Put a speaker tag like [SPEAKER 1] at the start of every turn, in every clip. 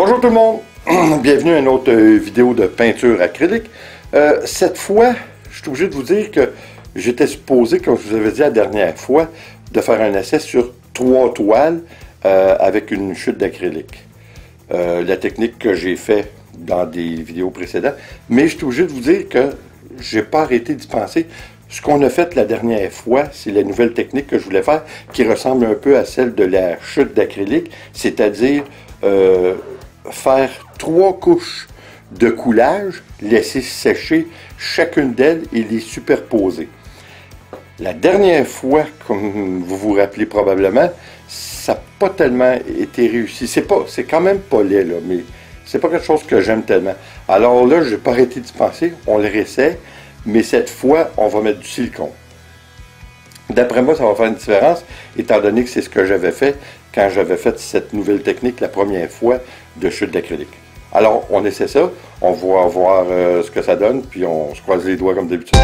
[SPEAKER 1] Bonjour tout le monde, bienvenue à une autre vidéo de peinture acrylique. Cette fois, je suis obligé de vous dire que j'étais supposé, comme je vous avais dit la dernière fois, de faire un essai sur 3 toiles avec une chute d'acrylique. La technique que j'ai fait dans des vidéos précédentes, mais je suis obligé de vous dire que j'ai pas arrêté d'y penser. Ce qu'on a fait la dernière fois, c'est la nouvelle technique que je voulais faire, qui ressemble un peu à celle de la chute d'acrylique, c'est-à-dire faire 3 couches de coulage, laisser sécher chacune d'elles et les superposer. La dernière fois, comme vous vous rappelez probablement, ça n'a pas tellement été réussi. C'est quand même pas laid, là, mais c'est pas quelque chose que j'aime tellement. Alors là, j'ai pas arrêté d'y penser, on le réessaie, mais cette fois, on va mettre du silicone. D'après moi, ça va faire une différence, étant donné que c'est ce que j'avais fait quand j'avais fait cette nouvelle technique la première fois de chute d'acrylique. Alors, on essaie ça, on va voir ce que ça donne, puis on se croise les doigts comme d'habitude.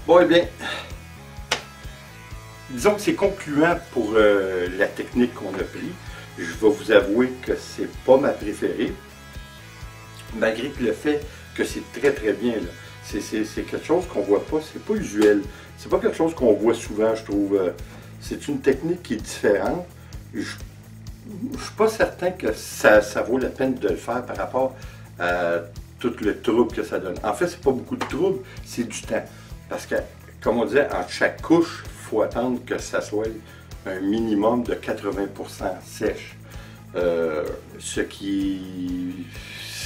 [SPEAKER 1] Bon, eh bien, disons que c'est concluant pour la technique qu'on a pris. Je vais vous avouer que c'est pas ma préférée, malgré le fait que c'est très très bien. C'est quelque chose qu'on voit pas, c'est pas usuel. C'est pas quelque chose qu'on voit souvent, je trouve. C'est une technique qui est différente. Je suis pas certain que ça vaut la peine de le faire par rapport à tout le trouble que ça donne. En fait, c'est pas beaucoup de trouble, c'est du temps. Parce que, comme on disait, entre chaque couche, il faut attendre que ça soit un minimum de 80% sèche. Ce qui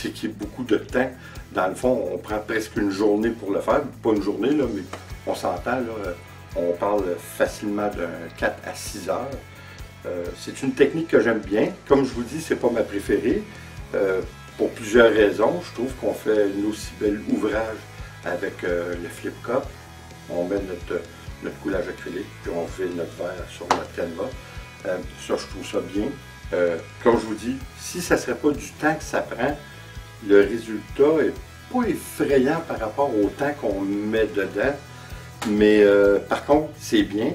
[SPEAKER 1] est beaucoup de temps. Dans le fond, on prend presque une journée pour le faire. Pas une journée, là, mais on s'entend, là, on parle facilement d'un 4 à 6 heures. C'est une technique que j'aime bien. Comme je vous dis, c'est pas ma préférée. Pour plusieurs raisons. Je trouve qu'on fait un aussi bel ouvrage avec le flip cup. On met notre coulage acrylique, puis on fait notre verre sur notre canevas. Ça, je trouve ça bien. Comme je vous dis, si ça ne serait pas du temps que ça prend, le résultat est pas effrayant par rapport au temps qu'on met dedans. Mais par contre, c'est bien.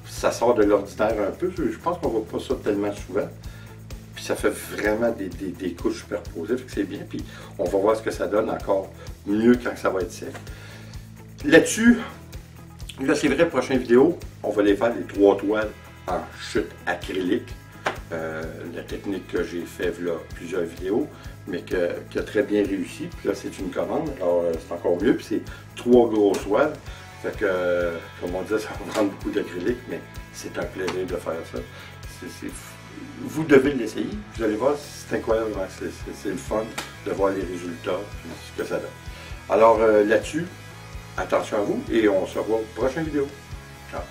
[SPEAKER 1] Ça sort de l'ordinaire un peu. Je pense qu'on ne voit pas ça tellement souvent. Puis ça fait vraiment des couches superposées. Fait que c'est bien. Puis on va voir ce que ça donne encore mieux quand ça va être sec. Là-dessus, là c'est vrai, prochaine vidéo, on va les faire les 3 toiles en chute acrylique. La technique que j'ai fait là plusieurs vidéos, mais qui a très bien réussi. Puis là, c'est une commande, alors c'est encore mieux. Puis c'est 3 grosses toiles. Fait que, comme on disait, ça va prendre beaucoup d'acrylique, mais c'est un plaisir de faire ça. Vous devez l'essayer. Vous allez voir, c'est incroyable. C'est le fun de voir les résultats, ce que ça donne. Alors là-dessus, attention à vous et on se revoit aux prochaines vidéos. Ciao!